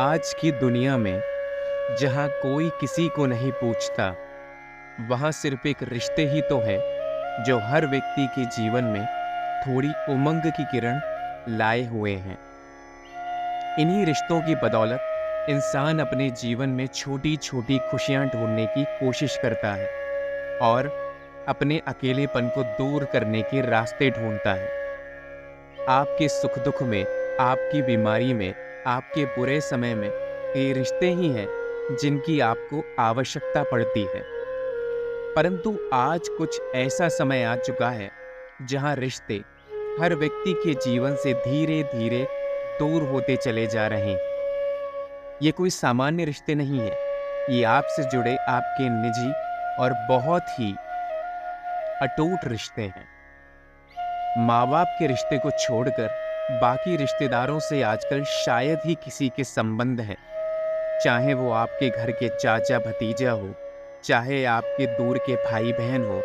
आज की दुनिया में जहाँ कोई किसी को नहीं पूछता, वहाँ सिर्फ एक रिश्ते ही तो हैं जो हर व्यक्ति के जीवन में थोड़ी उमंग की किरण लाए हुए हैं। इन्हीं रिश्तों की बदौलत इंसान अपने जीवन में छोटी-छोटी खुशियाँ ढूँढने की कोशिश करता है और अपने अकेलेपन को दूर करने के रास्ते ढूँढता है। आपके सुख-दुख में, आपकी बीमारी में, आपके बुरे समय में ये रिश्ते ही हैं जिनकी आपको आवश्यकता पड़ती है। परंतु आज कुछ ऐसा समय आ चुका है जहां रिश्ते हर व्यक्ति के जीवन से धीरे-धीरे दूर होते चले जा रहे हैं। ये कोई सामान्य रिश्ते नहीं है। ये आपसे जुड़े आपके निजी और बहुत ही अटूट रिश्ते हैं। माँ-बाप के रिश्ते को छोड़कर बाकी रिश्तेदारों से आजकल शायद ही किसी के संबंध हैं। चाहे वो आपके घर के चाचा भतीजा हो, चाहे आपके दूर के भाई बहन हो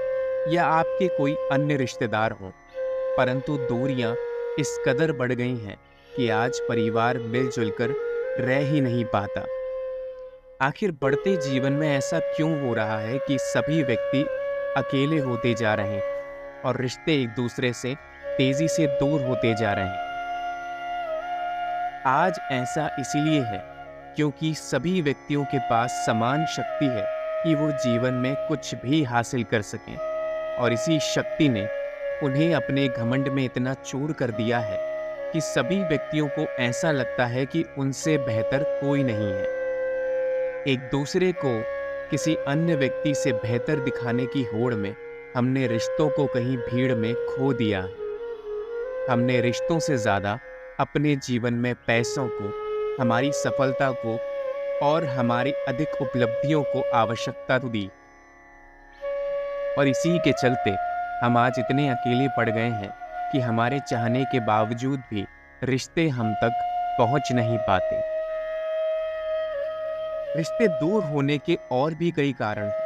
या आपके कोई अन्य रिश्तेदार हो, परंतु दूरियां इस कदर बढ़ गई हैं कि आज परिवार मिलजुल कर रह ही नहीं पाता। आखिर बढ़ते जीवन में ऐसा क्यों हो रहा है कि सभी व्यक्ति अकेले होते जा रहे हैं और रिश्ते एक दूसरे से तेजी से दूर होते जा रहे हैं? आज ऐसा इसीलिए है क्योंकि सभी व्यक्तियों के पास समान शक्ति है कि वो जीवन में कुछ भी हासिल कर सकें, और इसी शक्ति ने उन्हें अपने घमंड में इतना चूर कर दिया है कि सभी व्यक्तियों को ऐसा लगता है कि उनसे बेहतर कोई नहीं है। एक दूसरे को किसी अन्य व्यक्ति से बेहतर दिखाने की होड़ में हमने रिश्तों को कहीं भीड़ में खो दिया है। हमने रिश्तों से ज़्यादा अपने जीवन में पैसों को, हमारी सफलता को और हमारी अधिक उपलब्धियों को आवश्यकता तो दी, और इसी के चलते हम आज इतने अकेले पड़ गए हैं कि हमारे चाहने के बावजूद भी रिश्ते हम तक पहुंच नहीं पाते। रिश्ते दूर होने के और भी कई कारण हैं।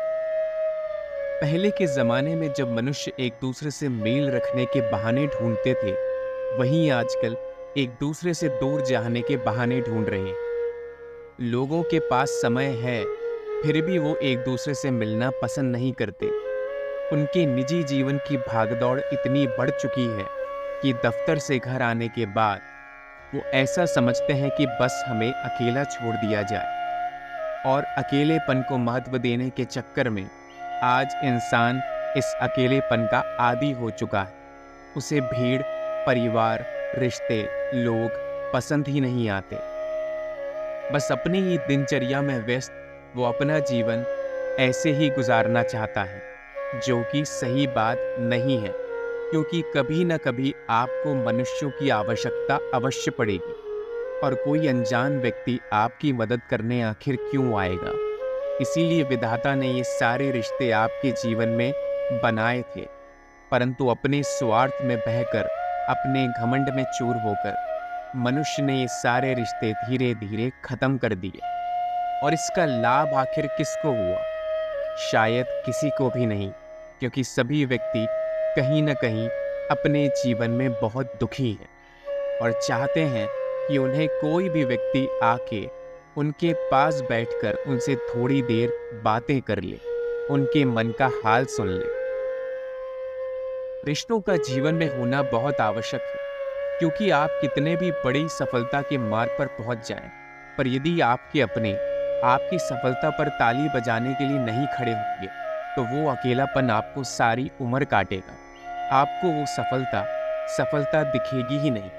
पहले के जमाने में जब मनुष्य एक दूसरे से मेल रखने के बहाने ढूंढते थे, वहीं आजकल एक दूसरे से दूर जाने के बहाने ढूंढ रहे हैं। लोगों के पास समय है, फिर भी वो एक दूसरे से मिलना पसंद नहीं करते। उनके निजी जीवन की भागदौड़ इतनी बढ़ चुकी है कि दफ्तर से घर आने के बाद वो ऐसा समझते हैं कि बस हमें अकेला छोड़ दिया जाए, और अकेलेपन को महत्व देने के चक्कर में आज इंसान इस अकेलेपन का आदी हो चुका है। उसे भीड़, परिवार, रिश्ते, लोग पसंद ही नहीं आते। बस अपनी ही दिनचर्या में व्यस्त वो अपना जीवन ऐसे ही गुजारना चाहता है, जो कि सही बात नहीं है, क्योंकि कभी न कभी आपको मनुष्यों की आवश्यकता अवश्य पड़ेगी, और कोई अनजान व्यक्ति आपकी मदद करने आखिर क्यों आएगा। इसीलिए विधाता ने ये सारे रिश्ते आपके जीवन में बनाए थे, परंतु अपने स्वार्थ में बहकर, अपने घमंड में चूर होकर मनुष्य ने ये सारे रिश्ते धीरे धीरे खत्म कर दिए। और इसका लाभ आखिर किसको हुआ? शायद किसी को भी नहीं, क्योंकि सभी व्यक्ति कहीं न कहीं अपने जीवन में बहुत दुखी हैं और चाहते हैं कि उन्हें कोई भी व्यक्ति आके उनके पास बैठकर उनसे थोड़ी देर बातें कर ले, उनके मन का हाल सुन ले। रिश्तों का जीवन में होना बहुत आवश्यक है, क्योंकि आप कितने भी बड़ी सफलता के मार्ग पर पहुंच जाएं, पर यदि आपके अपने आपकी सफलता पर ताली बजाने के लिए नहीं खड़े होंगे, तो वो अकेलापन आपको सारी उम्र काटेगा। आपको वो सफलता सफलता दिखेगी ही नहीं।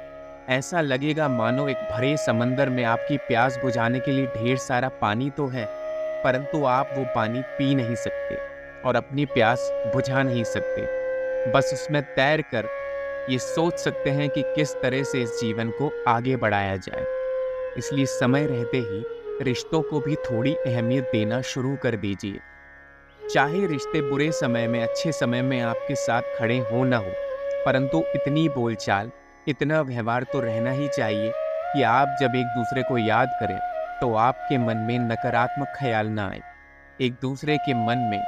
ऐसा लगेगा मानो एक भरे समंदर में आपकी प्यास बुझाने के लिए ढेर सारा पानी तो है, परंतु आप वो पानी पी नहीं सकते और अपनी प्यास बुझा नहीं सकते। बस उसमें तैर कर ये सोच सकते हैं कि किस तरह से इस जीवन को आगे बढ़ाया जाए। इसलिए समय रहते ही रिश्तों को भी थोड़ी अहमियत देना शुरू कर दीजिए। चाहे रिश्ते बुरे समय में, अच्छे समय में आपके साथ खड़े हो ना हो, परंतु इतनी बोलचाल, इतना व्यवहार तो रहना ही चाहिए कि आप जब एक दूसरे को याद करें तो आपके मन में नकारात्मक ख्याल ना आए, एक दूसरे के मन में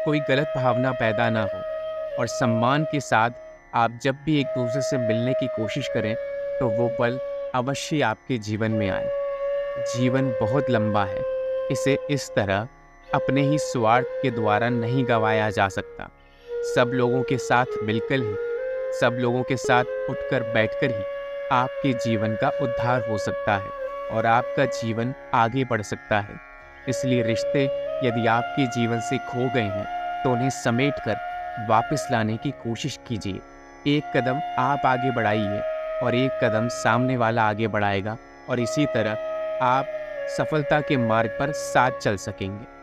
कोई गलत भावना पैदा ना हो, और सम्मान के साथ आप जब भी एक दूसरे से मिलने की कोशिश करें तो वो पल अवश्य आपके जीवन में आए। जीवन बहुत लंबा है। इसे इस तरह अपने ही स्वार्थ के द्वारा नहीं गंवाया जा सकता। सब लोगों के साथ मिलकर ही, सब लोगों के साथ उठकर बैठकर ही आपके जीवन का उद्धार हो सकता है और आपका जीवन आगे बढ़ सकता है। इसलिए रिश्ते यदि आपके जीवन से खो गए हैं तो उन्हें समेट कर वापस लाने की कोशिश कीजिए। एक कदम आप आगे बढ़ाइए और एक कदम सामने वाला आगे बढ़ाएगा और इसी तरह आप सफलता के मार्ग पर साथ चल सकेंगे।